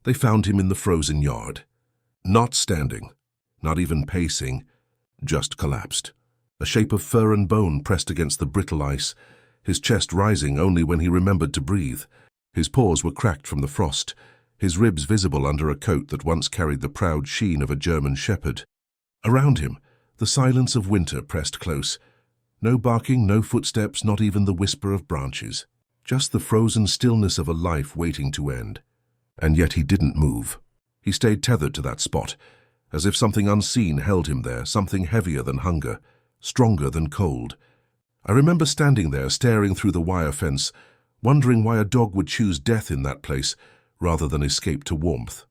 They found him in the frozen yard. Not standing, not even pacing, just collapsed. A shape of fur and bone pressed against the brittle ice, his chest rising only when he remembered to breathe. His paws were cracked from the frost, his ribs visible under a coat that once carried the proud sheen of a German shepherd. Around him, the silence of winter pressed close. No barking, no footsteps, not even the whisper of branches. Just the frozen stillness of a life waiting to end. And yet he didn't move. He stayed tethered to that spot, as if something unseen held him there, something heavier than hunger, stronger than cold. I remember standing there, staring through the wire fence, wondering why a dog would choose death in that place rather than escape to warmth.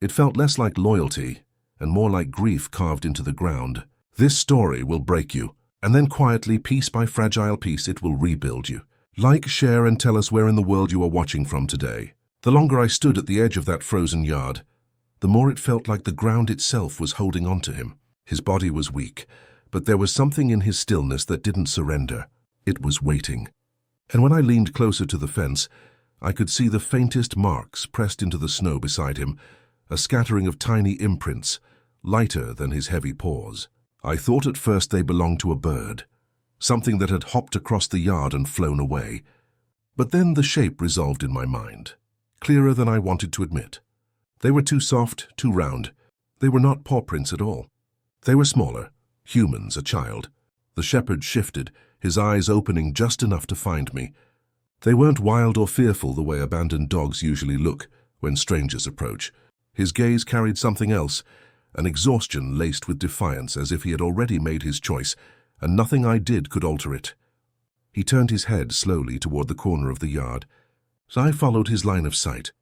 It felt less like loyalty and more like grief carved into the ground. This story will break you, and then quietly, piece by fragile piece, it will rebuild you. Like, share, and tell us where in the world you are watching from today. The longer I stood at the edge of that frozen yard, the more it felt like the ground itself was holding on to him. His body was weak, but there was something in his stillness that didn't surrender. It was waiting. And when I leaned closer to the fence, I could see the faintest marks pressed into the snow beside him, a scattering of tiny imprints, lighter than his heavy paws. I thought at first they belonged to a bird, something that had hopped across the yard and flown away. But then the shape resolved in my mind, clearer than I wanted to admit. They were too soft, too round. They were not paw prints at all. They were smaller, humans, a child. The shepherd shifted, his eyes opening just enough to find me. They weren't wild or fearful the way abandoned dogs usually look when strangers approach. His gaze carried something else, an exhaustion laced with defiance, as if he had already made his choice, and nothing I did could alter it. He turned his head slowly toward the corner of the yard, so I followed his line of sight.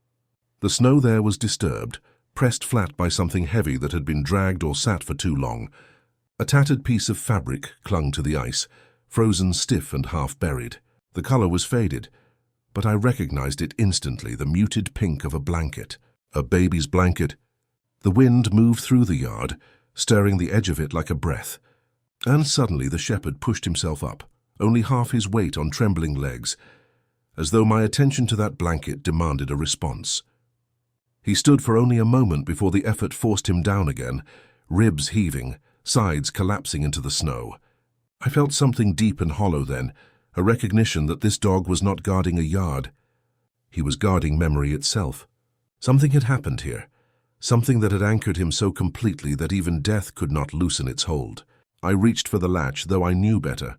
The snow there was disturbed, pressed flat by something heavy that had been dragged or sat for too long. A tattered piece of fabric clung to the ice, frozen stiff and half-buried. The color was faded, but I recognized it instantly, the muted pink of a blanket, a baby's blanket. The wind moved through the yard, stirring the edge of it like a breath. And suddenly the shepherd pushed himself up, only half his weight on trembling legs, as though my attention to that blanket demanded a response. He stood for only a moment before the effort forced him down again, ribs heaving, sides collapsing into the snow. I felt something deep and hollow then, a recognition that this dog was not guarding a yard. He was guarding memory itself. Something had happened here, something that had anchored him so completely that even death could not loosen its hold. I reached for the latch, though I knew better.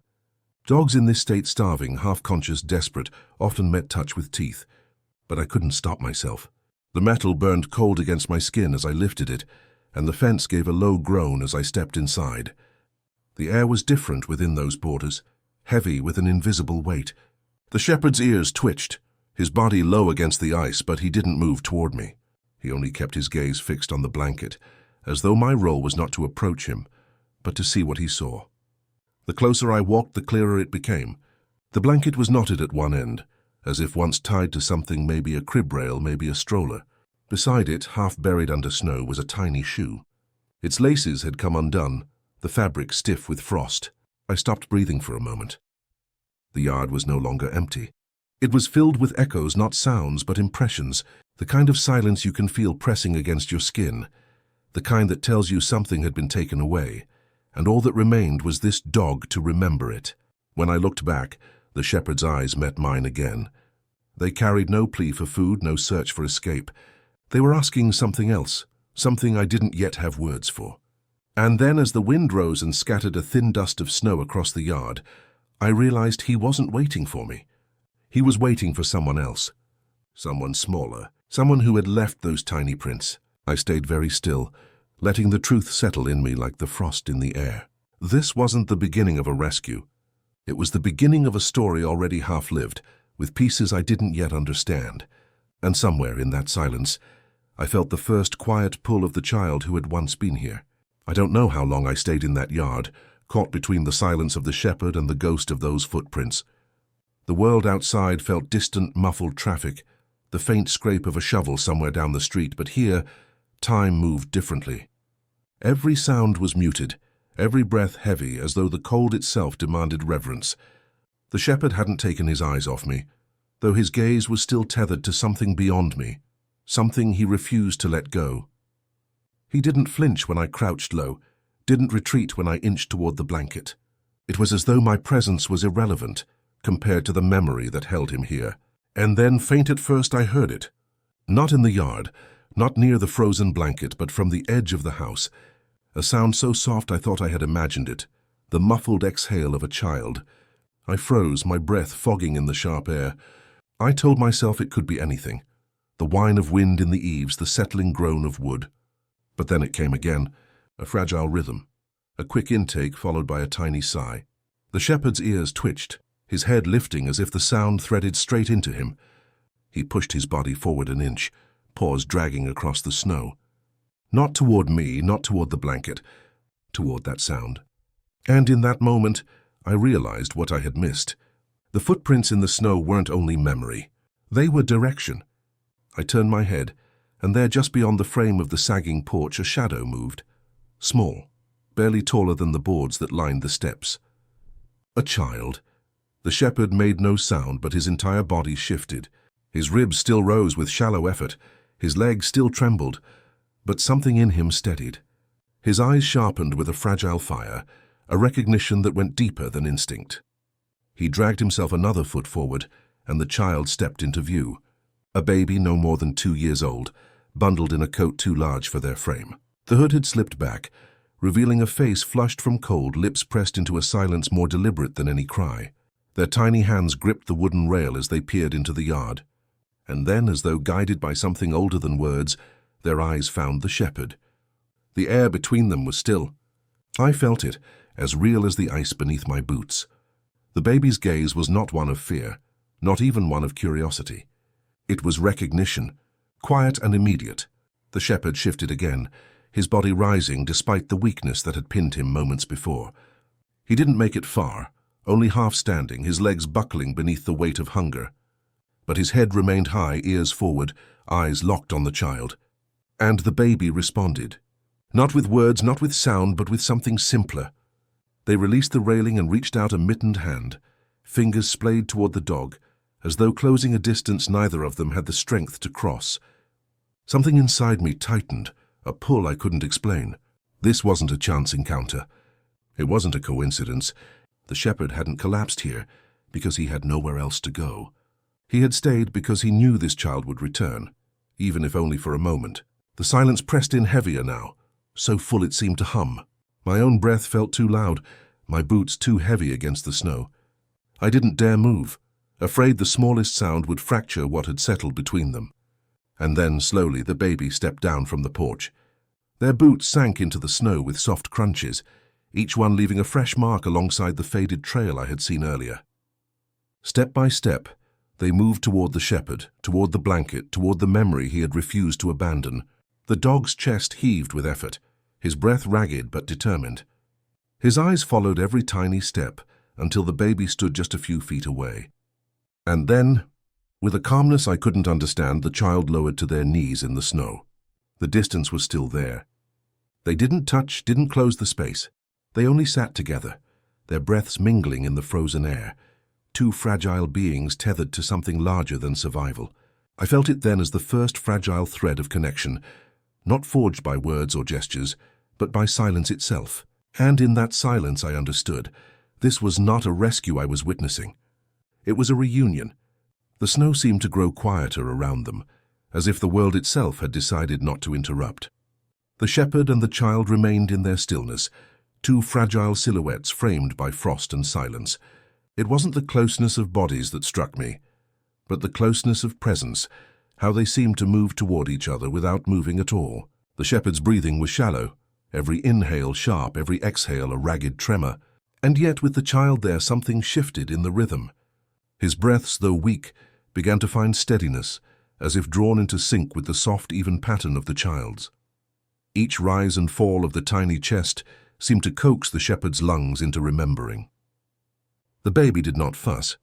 Dogs in this state, starving, half-conscious, desperate, often met touch with teeth. But I couldn't stop myself. The metal burned cold against my skin as I lifted it, and the fence gave a low groan as I stepped inside. The air was different within those borders, heavy with an invisible weight. The shepherd's ears twitched, his body low against the ice, but he didn't move toward me. He only kept his gaze fixed on the blanket, as though my role was not to approach him, but to see what he saw. The closer I walked, the clearer it became. The blanket was knotted at one end, as if once tied to something, maybe a crib rail, maybe a stroller. Beside it, half buried under snow, was a tiny shoe. Its laces had come undone, the fabric stiff with frost. I stopped breathing for a moment. The yard was no longer empty. It was filled with echoes, not sounds, but impressions, the kind of silence you can feel pressing against your skin, the kind that tells you something had been taken away, and all that remained was this dog to remember it. When I looked back, the shepherd's eyes met mine again. They carried no plea for food, no search for escape. They were asking something else, something I didn't yet have words for. And then, as the wind rose and scattered a thin dust of snow across the yard, I realized he wasn't waiting for me. He was waiting for someone else. Someone smaller, someone who had left those tiny prints. I stayed very still, letting the truth settle in me like the frost in the air. This wasn't the beginning of a rescue. It was the beginning of a story already half-lived, with pieces I didn't yet understand. And somewhere in that silence, I felt the first quiet pull of the child who had once been here. I don't know how long I stayed in that yard, caught between the silence of the shepherd and the ghost of those footprints. The world outside felt distant, muffled traffic, the faint scrape of a shovel somewhere down the street, but here, time moved differently. Every sound was muted, every breath heavy, as though the cold itself demanded reverence. The shepherd hadn't taken his eyes off me, though his gaze was still tethered to something beyond me, something he refused to let go. He didn't flinch when I crouched low, didn't retreat when I inched toward the blanket. It was as though my presence was irrelevant compared to the memory that held him here. And then, faint at first, I heard it. Not in the yard, not near the frozen blanket, but from the edge of the house. A sound so soft I thought I had imagined it. The muffled exhale of a child. I froze, my breath fogging in the sharp air. I told myself it could be anything. The whine of wind in the eaves, the settling groan of wood. But then it came again, a fragile rhythm. A quick intake followed by a tiny sigh. The shepherd's ears twitched, his head lifting as if the sound threaded straight into him. He pushed his body forward an inch, paws dragging across the snow. Not toward me, not toward the blanket, toward that sound. And in that moment, I realized what I had missed. The footprints in the snow weren't only memory. They were direction. I turned my head, and there just beyond the frame of the sagging porch a shadow moved. Small, barely taller than the boards that lined the steps. A child. The shepherd made no sound, but his entire body shifted. His ribs still rose with shallow effort. His legs still trembled, but something in him steadied. His eyes sharpened with a fragile fire, a recognition that went deeper than instinct. He dragged himself another foot forward, and the child stepped into view. A baby no more than 2 years old, bundled in a coat too large for their frame. The hood had slipped back, revealing a face flushed from cold, lips pressed into a silence more deliberate than any cry. Their tiny hands gripped the wooden rail as they peered into the yard. And then, as though guided by something older than words, their eyes found the shepherd. The air between them was still. I felt it, as real as the ice beneath my boots. The baby's gaze was not one of fear, not even one of curiosity. It was recognition, quiet and immediate. The shepherd shifted again, his body rising despite the weakness that had pinned him moments before. He didn't make it far, only half standing, his legs buckling beneath the weight of hunger. But his head remained high, ears forward, eyes locked on the child. And the baby responded. Not with words, not with sound, but with something simpler. They released the railing and reached out a mittened hand, fingers splayed toward the dog, as though closing a distance neither of them had the strength to cross. Something inside me tightened, a pull I couldn't explain. This wasn't a chance encounter. It wasn't a coincidence. The shepherd hadn't collapsed here because he had nowhere else to go. He had stayed because he knew this child would return, even if only for a moment. The silence pressed in heavier now, so full it seemed to hum. My own breath felt too loud, my boots too heavy against the snow. I didn't dare move, afraid the smallest sound would fracture what had settled between them. And then, slowly, the baby stepped down from the porch. Their boots sank into the snow with soft crunches, each one leaving a fresh mark alongside the faded trail I had seen earlier. Step by step, they moved toward the shepherd, toward the blanket, toward the memory he had refused to abandon. The dog's chest heaved with effort, his breath ragged but determined. His eyes followed every tiny step until the baby stood just a few feet away. And then, with a calmness I couldn't understand, the child lowered to their knees in the snow. The distance was still there. They didn't touch, didn't close the space. They only sat together, their breaths mingling in the frozen air, two fragile beings tethered to something larger than survival. I felt it then as the first fragile thread of connection, not forged by words or gestures, but by silence itself. And in that silence I understood. This was not a rescue I was witnessing. It was a reunion. The snow seemed to grow quieter around them, as if the world itself had decided not to interrupt. The shepherd and the child remained in their stillness, two fragile silhouettes framed by frost and silence. It wasn't the closeness of bodies that struck me, but the closeness of presence, how they seemed to move toward each other without moving at all. The shepherd's breathing was shallow, every inhale sharp, every exhale a ragged tremor, and yet with the child there something shifted in the rhythm. His breaths, though weak, began to find steadiness, as if drawn into sync with the soft, even pattern of the child's. Each rise and fall of the tiny chest seemed to coax the shepherd's lungs into remembering. The baby did not fuss,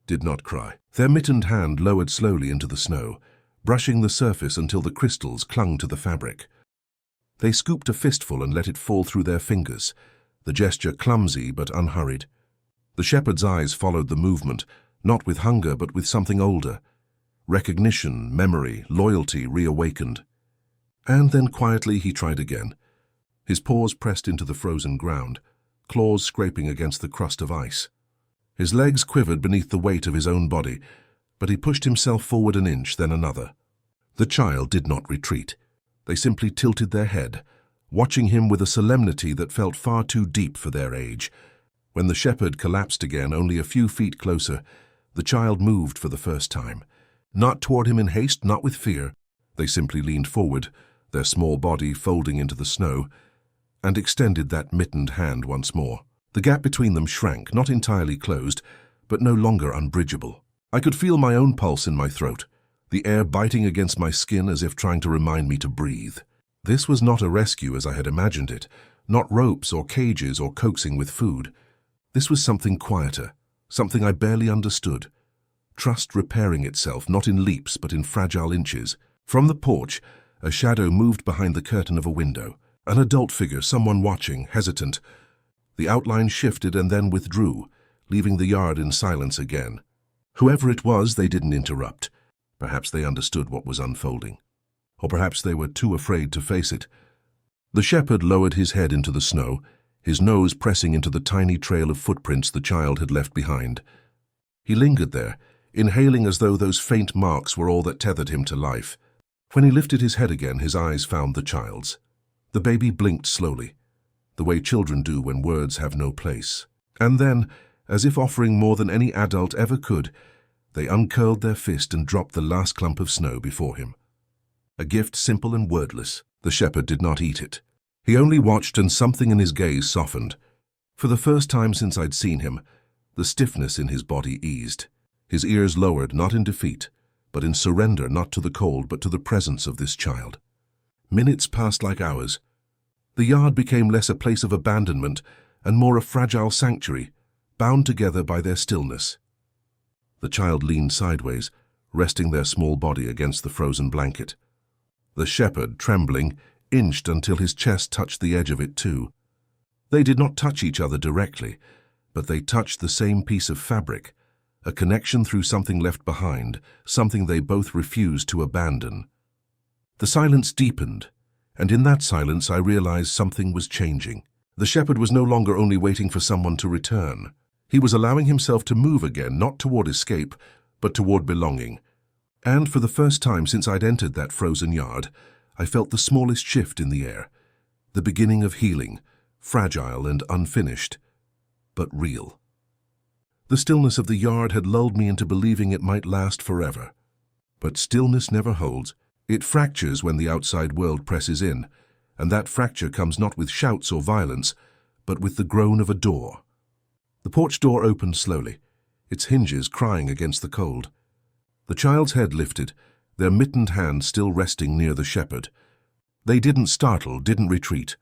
did not cry. Their mittened hand lowered slowly into the snow, brushing the surface until the crystals clung to the fabric. They scooped a fistful and let it fall through their fingers, the gesture clumsy but unhurried. The shepherd's eyes followed the movement, not with hunger but with something older, Recognition, memory, loyalty reawakened. And then quietly he tried again. His paws pressed into the frozen ground, claws scraping against the crust of ice. His legs quivered beneath the weight of his own body, but he pushed himself forward an inch, then another. The child did not retreat. They simply tilted their head, watching him with a solemnity that felt far too deep for their age. When the shepherd collapsed again, only a few feet closer, the child moved for the first time. Not toward him in haste, not with fear. They simply leaned forward, their small body folding into the snow, and extended that mittened hand once more. The gap between them shrank, not entirely closed, but no longer unbridgeable. I could feel my own pulse in my throat, the air biting against my skin as if trying to remind me to breathe. This was not a rescue as I had imagined it, not ropes or cages or coaxing with food. This was something quieter, something I barely understood. Trust repairing itself, not in leaps but in fragile inches. From the porch, a shadow moved behind the curtain of a window. An adult figure, someone watching, hesitant. The outline shifted and then withdrew, leaving the yard in silence again. Whoever it was, they didn't interrupt. Perhaps they understood what was unfolding. Or perhaps they were too afraid to face it. The shepherd lowered his head into the snow, his nose pressing into the tiny trail of footprints the child had left behind. He lingered there, inhaling as though those faint marks were all that tethered him to life. When he lifted his head again, his eyes found the child's. The baby blinked slowly, the way children do when words have no place. And then, as if offering more than any adult ever could, they uncurled their fist and dropped the last clump of snow before him. A gift simple and wordless. The shepherd did not eat it. He only watched, and something in his gaze softened. For the first time since I'd seen him, the stiffness in his body eased. His ears lowered, not in defeat, but in surrender, not to the cold, but to the presence of this child. Minutes passed like hours. The yard became less a place of abandonment and more a fragile sanctuary, bound together by their stillness. The child leaned sideways, resting their small body against the frozen blanket. The shepherd, trembling, inched until his chest touched the edge of it too. They did not touch each other directly, but they touched the same piece of fabric, a connection through something left behind, something they both refused to abandon. The silence deepened, and in that silence I realized something was changing. The shepherd was no longer only waiting for someone to return. He was allowing himself to move again, not toward escape, but toward belonging. And for the first time since I'd entered that frozen yard, I felt the smallest shift in the air, the beginning of healing, fragile and unfinished, but real. The stillness of the yard had lulled me into believing it might last forever. But stillness never holds. It fractures when the outside world presses in, and that fracture comes not with shouts or violence, but with the groan of a door. The porch door opened slowly, its hinges crying against the cold. The child's head lifted, their mittened hands still resting near the shepherd. They didn't startle, didn't retreat,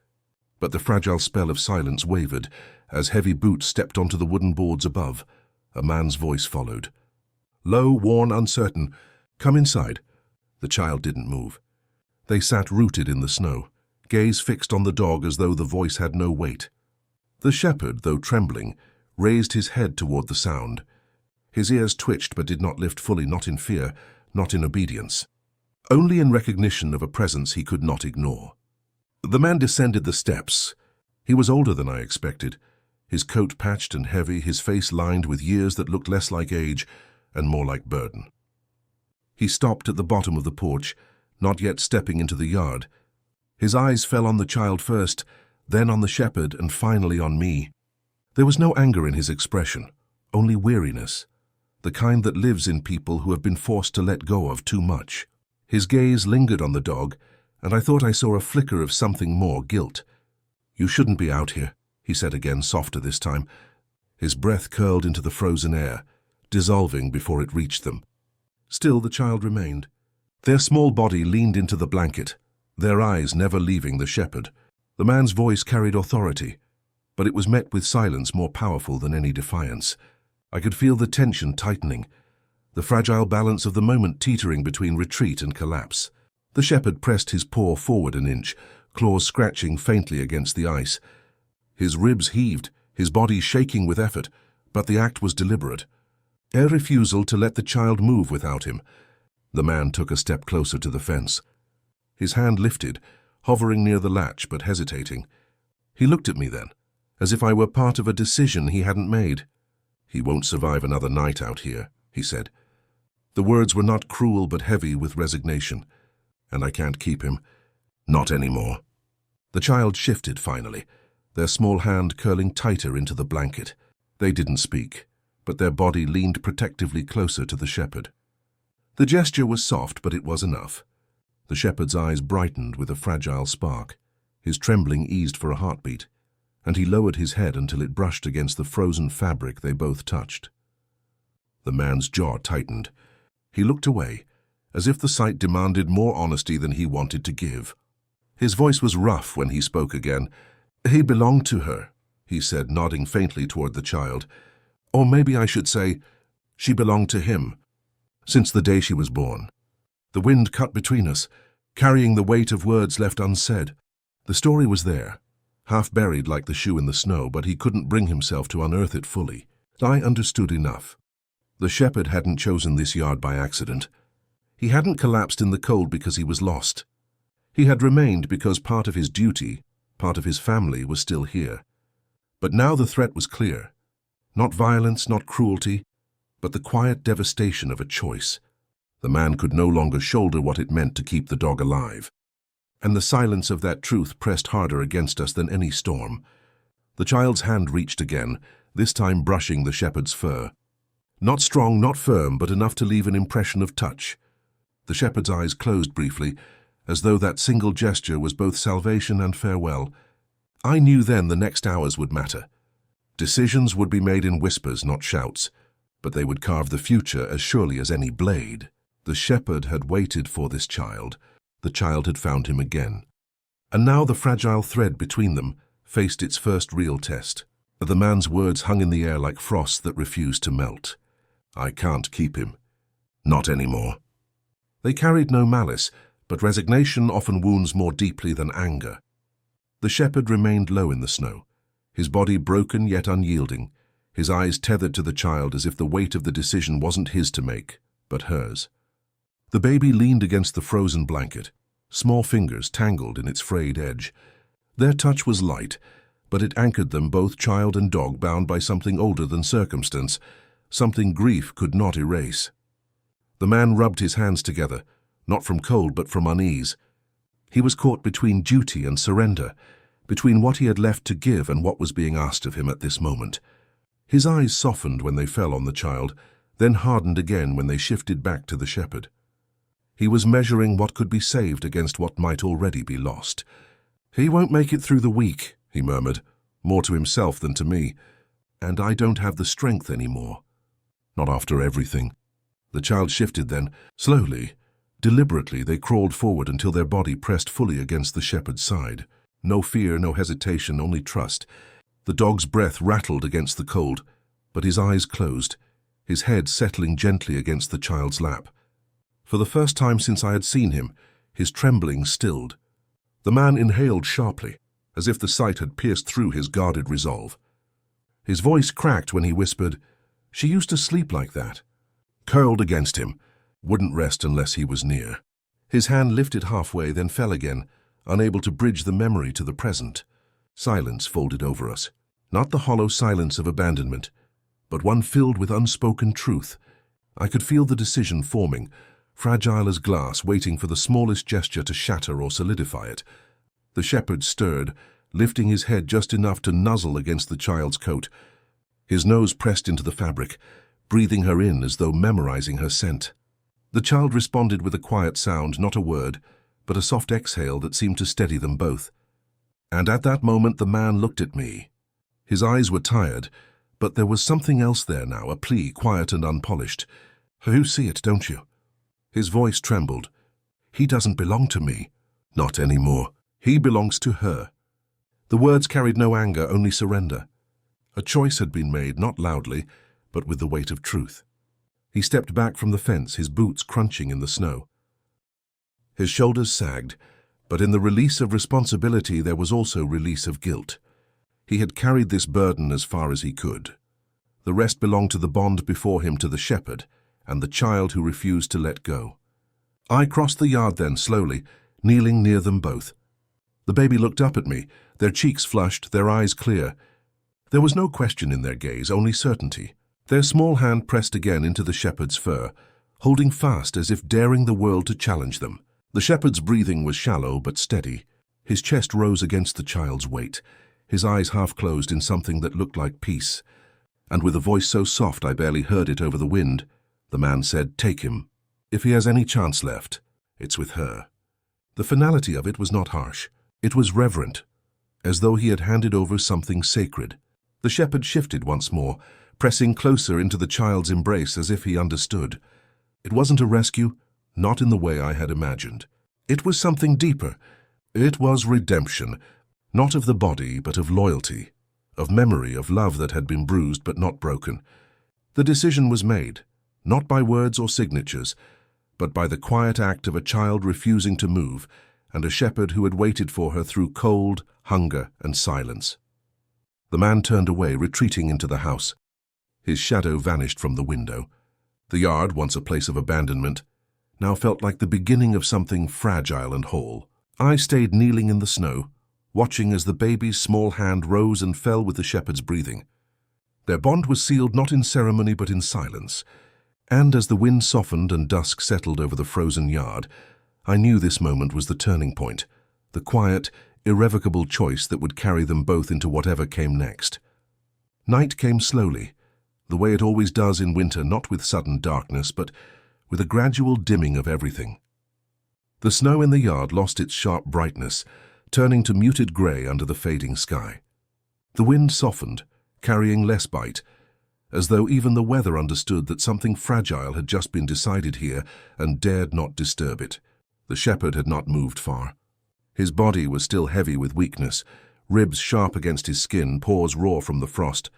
but the fragile spell of silence wavered as heavy boots stepped onto the wooden boards above. A man's voice followed. Low, worn, uncertain. Come inside. The child didn't move. They sat rooted in the snow, gaze fixed on the dog as though the voice had no weight. The shepherd, though trembling, raised his head toward the sound. His ears twitched but did not lift fully, not in fear, not in obedience. Only in recognition of a presence he could not ignore. The man descended the steps. He was older than I expected, his coat patched and heavy, his face lined with years that looked less like age and more like burden. He stopped at the bottom of the porch, not yet stepping into the yard. His eyes fell on the child first, then on the shepherd, and finally on me. There was no anger in his expression, only weariness, the kind that lives in people who have been forced to let go of too much. His gaze lingered on the dog, and I thought I saw a flicker of something more, guilt. You shouldn't be out here, he said again, softer this time. His breath curled into the frozen air, dissolving before it reached them. Still the child remained. Their small body leaned into the blanket, their eyes never leaving the shepherd. The man's voice carried authority, but it was met with silence more powerful than any defiance. I could feel the tension tightening, the fragile balance of the moment teetering between retreat and collapse. The shepherd pressed his paw forward an inch, claws scratching faintly against the ice. His ribs heaved, his body shaking with effort, but the act was deliberate. A refusal to let the child move without him. The man took a step closer to the fence. His hand lifted, hovering near the latch but hesitating. He looked at me then, as if I were part of a decision he hadn't made. "He won't survive another night out here," he said. The words were not cruel but heavy with resignation. "And I can't keep him. Not anymore." The child shifted finally, their small hand curling tighter into the blanket. They didn't speak, but their body leaned protectively closer to the shepherd. The gesture was soft, but it was enough. The shepherd's eyes brightened with a fragile spark. His trembling eased for a heartbeat, and he lowered his head until it brushed against the frozen fabric they both touched. The man's jaw tightened. He looked away, as if the sight demanded more honesty than he wanted to give. His voice was rough when he spoke again. "He belonged to her," he said, nodding faintly toward the child. "Or maybe I should say, she belonged to him, since the day she was born." The wind cut between us, carrying the weight of words left unsaid. The story was there, half buried like the shoe in the snow, but he couldn't bring himself to unearth it fully. I understood enough. The shepherd hadn't chosen this yard by accident. He hadn't collapsed in the cold because he was lost. He had remained because part of his duty, part of his family, was still here. But now the threat was clear. Not violence, not cruelty, but the quiet devastation of a choice. The man could no longer shoulder what it meant to keep the dog alive. And the silence of that truth pressed harder against us than any storm. The child's hand reached again, this time brushing the shepherd's fur. Not strong, not firm, but enough to leave an impression of touch. The shepherd's eyes closed briefly, as though that single gesture was both salvation and farewell. I knew then the next hours would matter. Decisions would be made in whispers, not shouts, but they would carve the future as surely as any blade. The shepherd had waited for this child. The child had found him again. And now the fragile thread between them faced its first real test. The man's words hung in the air like frost that refused to melt. "I can't keep him. Not anymore." They carried no malice, but resignation often wounds more deeply than anger. The shepherd remained low in the snow, his body broken yet unyielding, his eyes tethered to the child as if the weight of the decision wasn't his to make, but hers. The baby leaned against the frozen blanket, small fingers tangled in its frayed edge. Their touch was light, but it anchored them, both child and dog, bound by something older than circumstance, something grief could not erase. The man rubbed his hands together, not from cold but from unease. He was caught between duty and surrender, between what he had left to give and what was being asked of him at this moment. His eyes softened when they fell on the child, then hardened again when they shifted back to the shepherd. He was measuring what could be saved against what might already be lost. "He won't make it through the week," he murmured, more to himself than to me. "And I don't have the strength anymore. Not after everything." The child shifted then. Slowly, deliberately, they crawled forward until their body pressed fully against the shepherd's side. No fear, no hesitation, only trust. The dog's breath rattled against the cold, but his eyes closed, his head settling gently against the child's lap. For the first time since I had seen him, his trembling stilled. The man inhaled sharply, as if the sight had pierced through his guarded resolve. His voice cracked when he whispered, "She used to sleep like that." Curled against him, wouldn't rest unless he was near. His hand lifted halfway, then fell again, unable to bridge the memory to the present. Silence folded over us. Not the hollow silence of abandonment, but one filled with unspoken truth. I could feel the decision forming, fragile as glass, waiting for the smallest gesture to shatter or solidify it. The shepherd stirred, lifting his head just enough to nuzzle against the child's coat. His nose pressed into the fabric, breathing her in as though memorizing her scent. The child responded with a quiet sound, not a word, but a soft exhale that seemed to steady them both. And at that moment the man looked at me. His eyes were tired, but there was something else there now, a plea, quiet and unpolished. "You see it, don't you?" His voice trembled. "He doesn't belong to me. Not anymore. He belongs to her." The words carried no anger, only surrender. A choice had been made, not loudly, but with the weight of truth. He stepped back from the fence, his boots crunching in the snow. His shoulders sagged, but in the release of responsibility there was also release of guilt. He had carried this burden as far as he could. The rest belonged to the bond before him, to the shepherd, and the child who refused to let go. I crossed the yard then, slowly, kneeling near them both. The baby looked up at me, their cheeks flushed, their eyes clear. There was no question in their gaze, only certainty. Their small hand pressed again into the shepherd's fur, holding fast as if daring the world to challenge them. The shepherd's breathing was shallow but steady. His chest rose against the child's weight, his eyes half closed in something that looked like peace. And with a voice so soft I barely heard it over the wind, the man said, "Take him. If he has any chance left, it's with her." The finality of it was not harsh. It was reverent, as though he had handed over something sacred. The shepherd shifted once more, pressing closer into the child's embrace as if he understood. It wasn't a rescue, not in the way I had imagined. It was something deeper. It was redemption, not of the body, but of loyalty, of memory, of love that had been bruised but not broken. The decision was made, not by words or signatures, but by the quiet act of a child refusing to move, and a shepherd who had waited for her through cold, hunger, and silence. The man turned away, retreating into the house. His shadow vanished from the window. The yard, once a place of abandonment, now felt like the beginning of something fragile and whole. I stayed kneeling in the snow, watching as the baby's small hand rose and fell with the shepherd's breathing. Their bond was sealed not in ceremony but in silence, and as the wind softened and dusk settled over the frozen yard, I knew this moment was the turning point, the quiet, irrevocable choice that would carry them both into whatever came next. Night came slowly, the way it always does in winter, not with sudden darkness, but with a gradual dimming of everything. The snow in the yard lost its sharp brightness, turning to muted grey under the fading sky. The wind softened, carrying less bite, as though even the weather understood that something fragile had just been decided here and dared not disturb it. The shepherd had not moved far. His body was still heavy with weakness, ribs sharp against his skin, paws raw from the frost.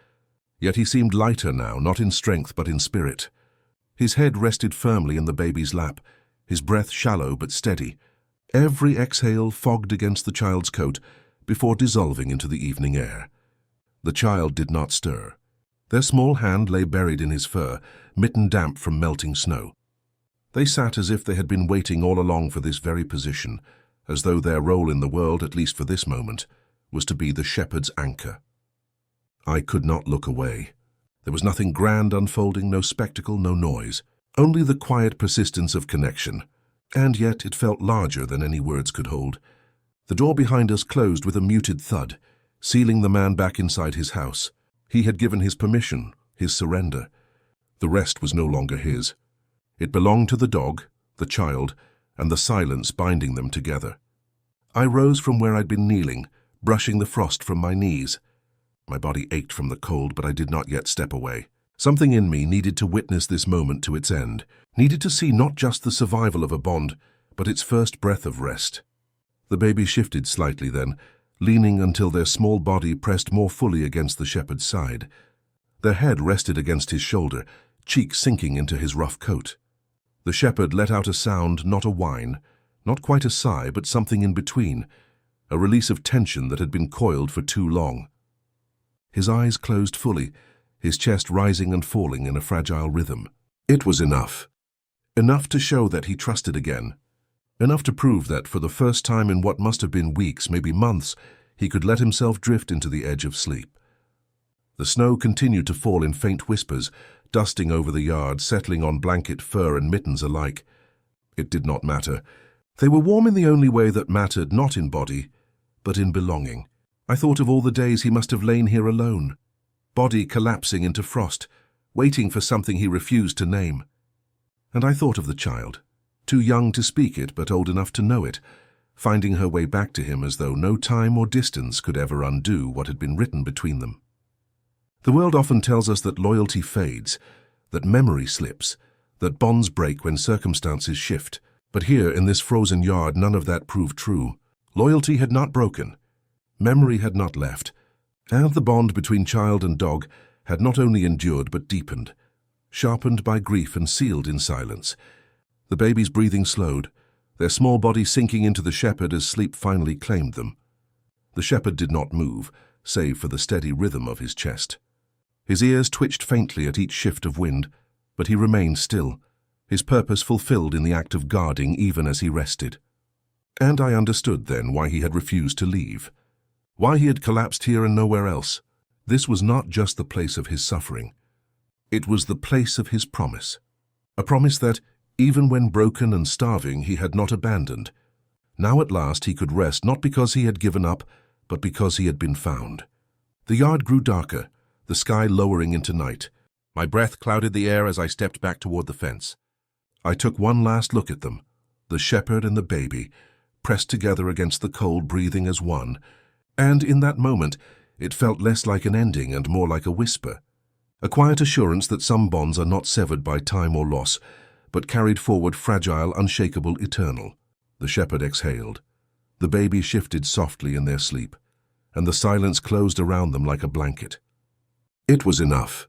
Yet he seemed lighter now, not in strength but in spirit. His head rested firmly in the baby's lap, his breath shallow but steady. Every exhale fogged against the child's coat before dissolving into the evening air. The child did not stir. Their small hand lay buried in his fur, mitten damp from melting snow. They sat as if they had been waiting all along for this very position, as though their role in the world, at least for this moment, was to be the shepherd's anchor. I could not look away. There was nothing grand unfolding, no spectacle, no noise, only the quiet persistence of connection. And yet it felt larger than any words could hold. The door behind us closed with a muted thud, sealing the man back inside his house. He had given his permission, his surrender. The rest was no longer his. It belonged to the dog, the child, and the silence binding them together. I rose from where I'd been kneeling, brushing the frost from my knees. My body ached from the cold, but I did not yet step away. Something in me needed to witness this moment to its end, needed to see not just the survival of a bond, but its first breath of rest. The baby shifted slightly then, leaning until their small body pressed more fully against the shepherd's side. Their head rested against his shoulder, cheek sinking into his rough coat. The shepherd let out a sound, not a whine, not quite a sigh, but something in between, a release of tension that had been coiled for too long. His eyes closed fully, his chest rising and falling in a fragile rhythm. It was enough. Enough to show that he trusted again. Enough to prove that, for the first time in what must have been weeks, maybe months, he could let himself drift into the edge of sleep. The snow continued to fall in faint whispers, dusting over the yard, settling on blanket, fur, and mittens alike. It did not matter. They were warm in the only way that mattered, not in body, but in belonging. I thought of all the days he must have lain here alone, body collapsing into frost, waiting for something he refused to name. And I thought of the child, too young to speak it but old enough to know it, finding her way back to him as though no time or distance could ever undo what had been written between them. The world often tells us that loyalty fades, that memory slips, that bonds break when circumstances shift. But here, in this frozen yard, none of that proved true. Loyalty had not broken. Memory had not left. And the bond between child and dog had not only endured but deepened, sharpened by grief and sealed in silence. The baby's breathing slowed, their small bodies sinking into the shepherd as sleep finally claimed them. The shepherd did not move, save for the steady rhythm of his chest. His ears twitched faintly at each shift of wind, but he remained still, his purpose fulfilled in the act of guarding even as he rested. And I understood then why he had refused to leave, why he had collapsed here and nowhere else. This was not just the place of his suffering. It was the place of his promise. A promise that, even when broken and starving, he had not abandoned. Now at last he could rest, not because he had given up, but because he had been found. The yard grew darker, the sky lowering into night. My breath clouded the air as I stepped back toward the fence. I took one last look at them, the shepherd and the baby, pressed together against the cold, breathing as one, and in that moment it felt less like an ending and more like a whisper, a quiet assurance that some bonds are not severed by time or loss, but carried forward fragile, unshakable, eternal. The shepherd exhaled. The baby shifted softly in their sleep, and the silence closed around them like a blanket. It was enough.